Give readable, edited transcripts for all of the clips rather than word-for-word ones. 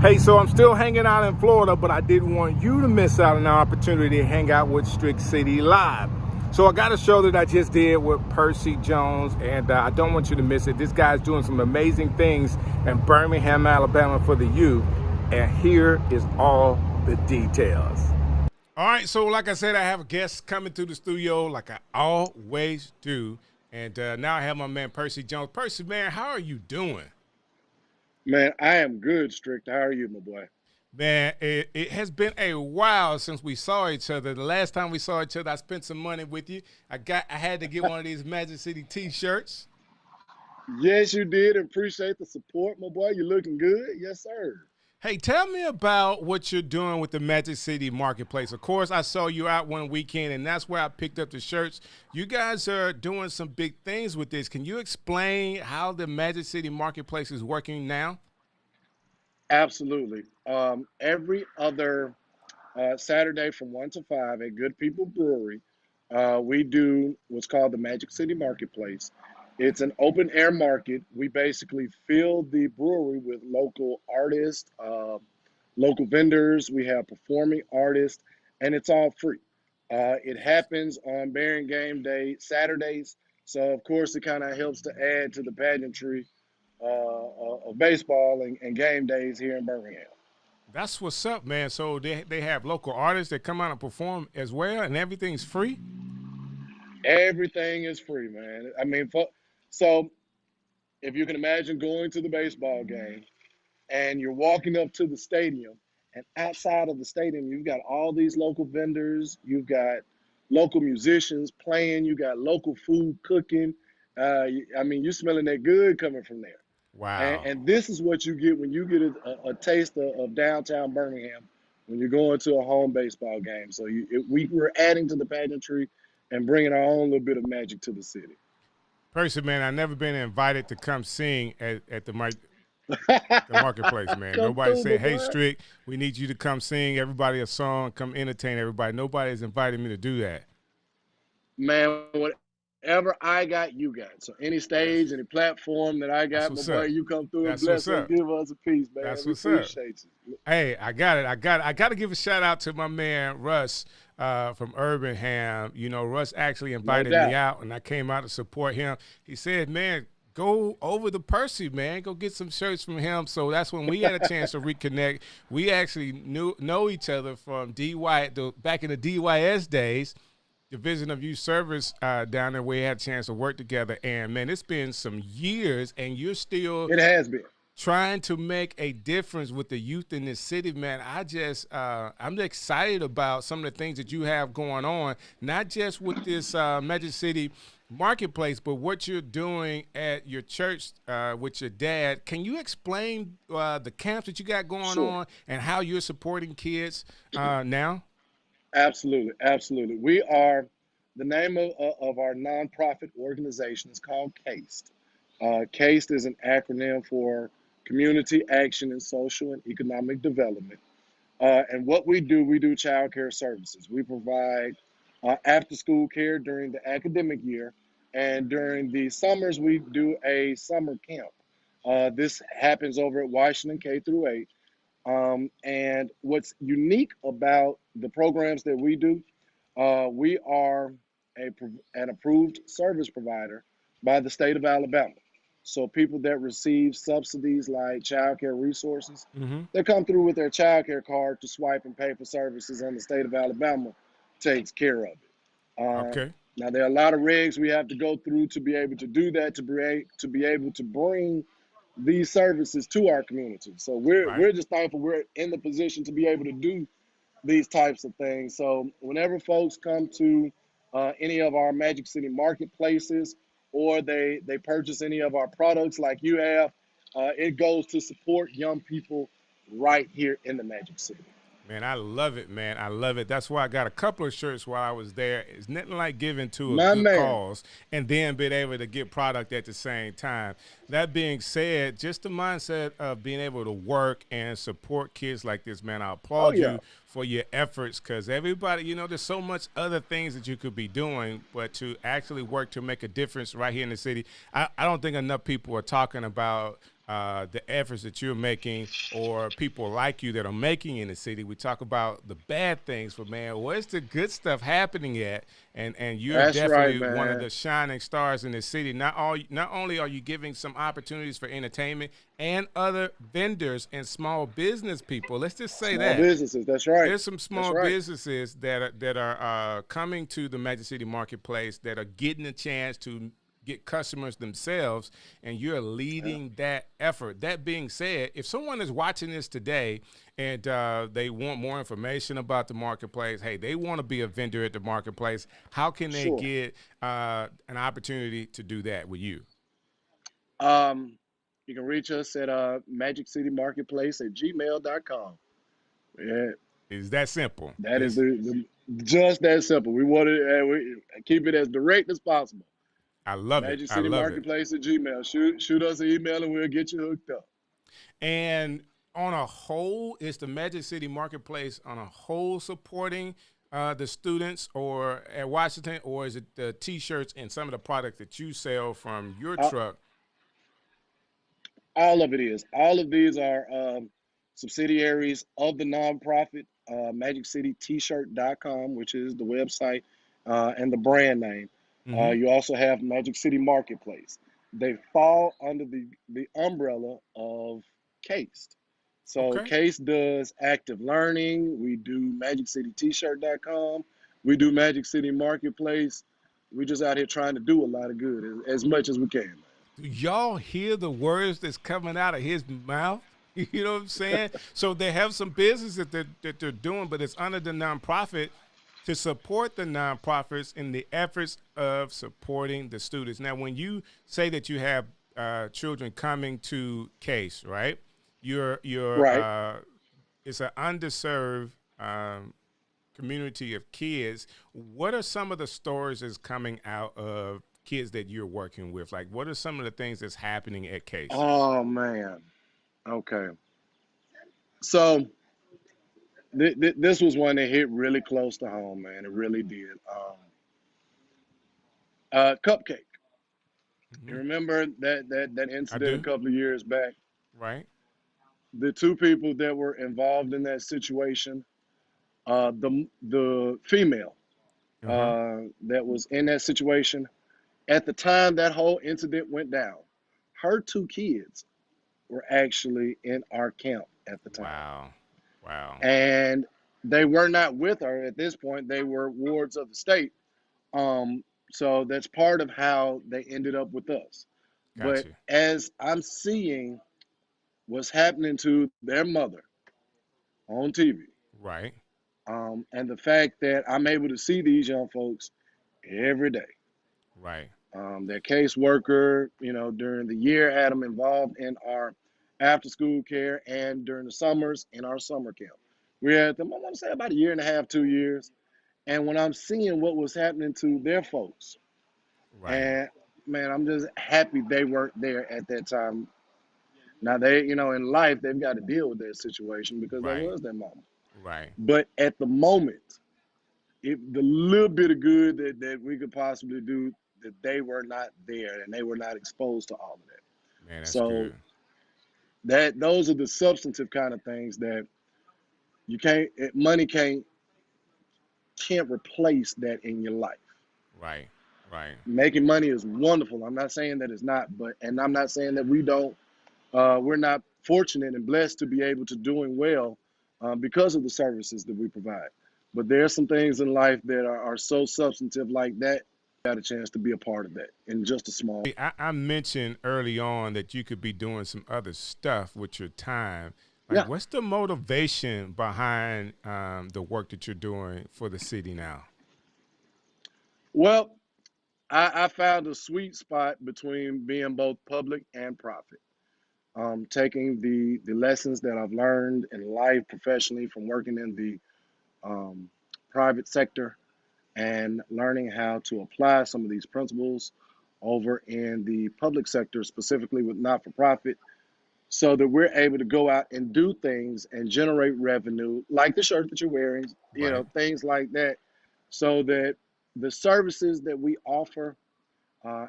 Hey, so I'm still hanging out in Florida, but I didn't want you to miss out on the opportunity to hang out with Strick City Live. So I got a show that I just did with Percy Jones, and I don't want you to miss it. This guy's doing some amazing things in Birmingham, Alabama for the youth, and here is all the details. All right, so like I said, I have a guest coming to the studio like I always do, and now I have my man Percy Jones. Percy, man, how are you doing? Man, I am good, Strick. How are you, my boy? Man, it has been a while since we saw each other. The last time we saw each other, I spent some money with you. I had to get one of these Magic City T-shirts. Yes, you did. Appreciate the support, my boy. You looking good? Yes, sir. Hey, tell me about what you're doing with the Magic City Marketplace. Of course, I saw you out one weekend, and that's where I picked up the shirts. You guys are doing some big things with this. Can you explain how the Magic City Marketplace is working now? Absolutely. Every other Saturday from 1 to 5 at Good People Brewery, we do what's called the Magic City Marketplace. It's an open air market. We basically fill the brewery with local artists, local vendors. We have performing artists, and it's all free. It happens on Bearing Game Day Saturdays. So, of course, it kind of helps to add to the pageantry of baseball and game days here in Birmingham. That's what's up, man. So they have local artists that come out and perform as well, and everything's free? Everything is free, man. I mean, so if you can imagine going to the baseball game and you're walking up to the stadium, and outside of the stadium, you've got all these local vendors, you've got local musicians playing, you got local food cooking. I mean, you're smelling that good coming from there. Wow. And this is what you get when you get a taste of downtown Birmingham when you're going to a home baseball game. So we're adding to the pageantry and bringing our own little bit of magic to the city. Percy, man, I've never been invited to come sing at the marketplace, man. Come Nobody through, my said, hey, boy. Strick, we need you to come sing everybody a song, come entertain everybody. Nobody has invited me to do that. Man, whatever I got, you got. So any That's, stage, any platform that I that's got, my what's boy, up. you come through and That's what's bless us, up. give us a piece, man. That's We what's up. appreciate you. Hey, I got it. I got to give a shout out to my man Russ from Birmingham. You know, Russ actually No invited me doubt. out, and I came out to support him. He said, "Man, go over to Percy, man. Go get some shirts from him." So that's when we had a chance to reconnect. We actually know each other from back in the DYS days. Division of Youth Service down there. We had a chance to work together, and man, it's been some years, and you're still It has been. trying to make a difference with the youth in this city, man. I'm excited about some of the things that you have going on, not just with this Magic City Marketplace, but what you're doing at your church with your dad. Can you explain the camps that you got going Sure. on and how you're supporting kids now? Absolutely, absolutely. The name of our nonprofit organization is called CAST. CAST is an acronym for Community Action and Social and Economic Development. And what we do child care services. We provide after school care during the academic year, and during the summers, we do a summer camp. This happens over at Washington K through 8. And what's unique about the programs that we do, we are an approved service provider by the state of Alabama. So people that receive subsidies like child care resources, Mm-hmm. they come through with their child care card to swipe and pay for services, and the state of Alabama takes care of it. Uh, Okay. Now, there are a lot of regs we have to go through to be able to do that, to be able to bring these services to our community. So Right. we're just thankful we're in the position to be able to do these types of things. So whenever folks come to any of our Magic City marketplaces, or they purchase any of our products like you have, it goes to support young people right here in the Magic City. Man, I love it, man. I love it. That's why I got a couple of shirts while I was there. It's nothing like giving to a My good man. cause and then being able to get product at the same time. That being said, just the mindset of being able to work and support kids like this, man, I Oh applaud yeah. you for your efforts because everybody, there's so much other things that you could be doing, but to actually work to make a difference right here in the city, I don't think enough people are talking about the efforts that you're making or people like you that are making in the city. We talk about the bad things, but man, where's the good stuff happening at? And you're That's right, definitely one of man. the shining stars in the city. Not only are you giving some opportunities for entertainment and other vendors and small business people. Let's just say Small that businesses. That's right. there's some That's small right. businesses that are coming to the Magic City Marketplace that are getting a chance to get customers themselves, and you're Yeah. leading that effort. That being said, if someone is watching this today and they want more information about the marketplace, hey, they want to be a vendor at the marketplace, how can they Sure. get an opportunity to do that with you? Um, you can reach us at Magic City Marketplace at gmail.com. Yeah, It's that simple. that is Just the just that simple. We want to we keep it as direct as possible. I love it. Magic I City love it. Marketplace at Gmail. Shoot us an email and we'll get you hooked up. And on a whole, is the Magic City Marketplace on a whole supporting the students or at Washington, or is it the T-shirts and some of the products that you sell from your Uh, truck? all of it is. All of these are subsidiaries of the nonprofit MagicCityT-shirt.com, which is the website and the brand name. Mm-hmm. You also have Magic City Marketplace. They fall under the umbrella of CASE. So Okay. CASE does active learning. We do MagicCityT-shirt.com. We do Magic City Marketplace. We just out here trying to do a lot of good as much as we can. Do y'all hear the words that's coming out of his mouth? You know what I'm saying? So they have some business that they're doing, but it's under the nonprofit to support the nonprofits in the efforts of supporting the students. Now, when you say that you have children coming to CASE, right? You're Right. it's an underserved community of kids. What are some of the stories that's coming out of kids that you're working with? Like, what are some of the things that's happening at CASE? Oh man. Okay. So this was one that hit really close to home, man. It really did. Cupcake. Hmm. You remember that I incident a do. couple of years back? Right. The two people that were involved in that situation, the female Uh huh. that was in that situation at the time that whole incident went down, her two kids were actually in our camp at the time. Wow. Wow. And they were not with her at this point. They were wards of the state. Um, so that's part of how they ended up with us. But Gotcha. as I'm seeing what's happening to their mother on TV, Right. and the fact that I'm able to see these young folks every day. Right. Their caseworker, during the year had them involved in our after school care and during the summers in our summer camp. We had them, I want to say about a year and a half, 2 years. And when I'm seeing what was happening to their folks, Right. and man, I'm just happy they weren't there at that time. Now they, in life, they've got to deal with that situation because that Right. was their mama. Right. But at the moment, the little bit of good that we could possibly do, that they were not there and they were not exposed to all of that. Man, that's So good. that those are the substantive kind of things that you can't, money can't replace that in your life. Right. Right. Making money is wonderful. I'm not saying that it's not, but and I'm not saying that we're not fortunate and blessed to be able to doing well because of the services that we provide. But there are some things in life that are so substantive like that. Got a chance to be a part of that in just a small. I mentioned early on that you could be doing some other stuff with your time. Like, Yeah. what's the motivation behind the work that you're doing for the city now? Well, I found a sweet spot between being both public and private. Taking the lessons that I've learned in life professionally from working in the um, private sector and learning how to apply some of these principles over in the public sector, specifically with not for profit, so that we're able to go out and do things and generate revenue, like the shirt that you're wearing, Right. things like that, so that the services that we offer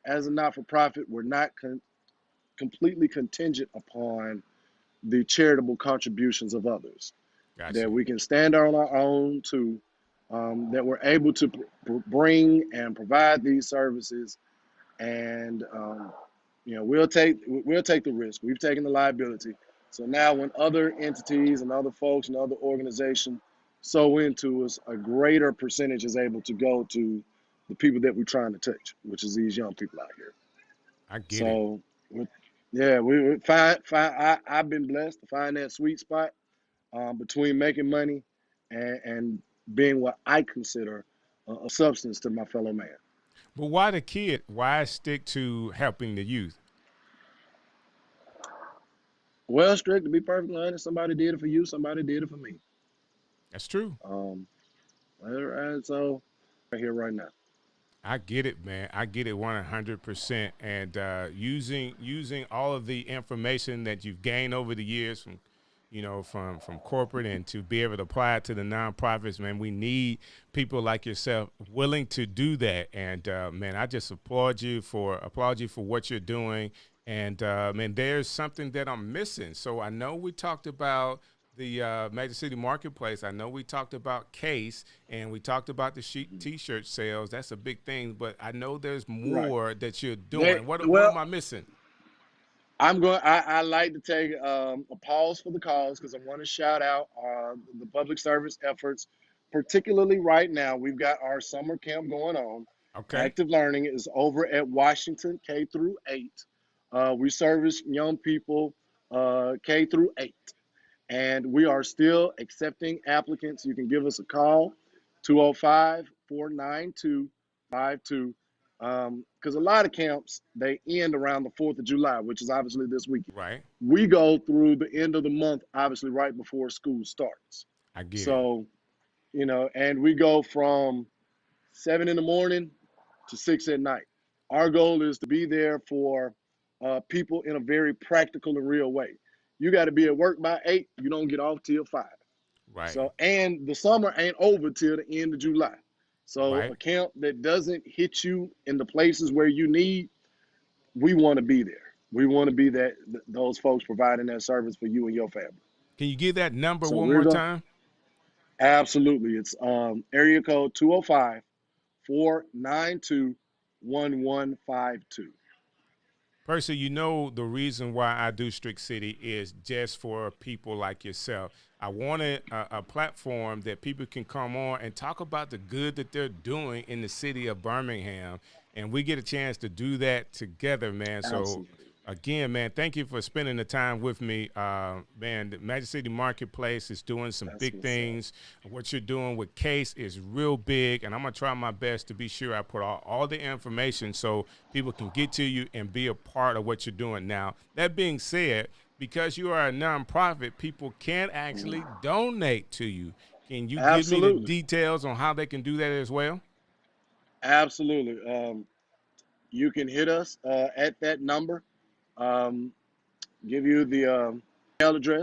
as a not for profit, we're not completely contingent upon the charitable contributions of others. That Gotcha. we can stand on our own to, that we're able to bring and provide these services, and we'll take the risk. We've taken the liability. So now, when other entities and other folks and other organizations sow into us, a greater percentage is able to go to the people that we're trying to touch, which is these young people out here. I get it. So, yeah, we find. I've been blessed to find that sweet spot, between making money and being what I consider a substance to my fellow man. But why the kid? Why stick to helping the youth? Well, Strick, to be perfectly honest, somebody did it for you, somebody did it for me. That's true. Um, and so right here, right now. I get it, man. I get it 100%. And using all of the information that you've gained over the years from, from corporate, and to be able to apply it to the nonprofits, man, we need people like yourself willing to do that. And man, I just applaud you for what you're doing. And man, there's something that I'm missing. So I know we talked about the Major City Marketplace. I know we talked about Case, and we talked about the T-shirt sales. That's a big thing, but I know there's Right. more that you're There, doing. What well, am I missing? I like to take a pause for the cause because I want to shout out the public service efforts, particularly right now. We've got our summer camp going on. Okay, Active Learning is over at Washington K through 8. We service young people K through 8. And we are still accepting applicants. You can give us a call, 205-492-5252. Because a lot of camps, they end around the 4th of July, which is obviously this weekend. right. We go through the end of the month, obviously right before school starts. I get it. So, and we go from 7 in the morning to 6 at night. Our goal is to be there for people in a very practical and real way. You got to be at work by 8. You don't get off till 5. Right, So, and the summer ain't over till the end of July. So, right. a camp that doesn't hit you in the places where you need, we want to be there. We want to be those folks providing that service for you and your family. Can you give that number So one we're more going time? absolutely. It's area code 205-492-1152. Percy, the reason why I do Strick City is just for people like yourself. I wanted a platform that people can come on and talk about the good that they're doing in the city of Birmingham. And we get a chance to do that together, man. So, Absolutely. again, man, thank you for spending the time with me. Man, the Magic City Marketplace is doing some That's big what's up. things. What you're doing with Case is real big, and I'm going to try my best to be sure I put all the information so people can get to you and be a part of what you're doing. Now, that being said, because you are a nonprofit, people can actually donate to you. Can you give me the Absolutely. details on how they can do that as well? Absolutely. You can hit us at that number. Um, give you the mail address.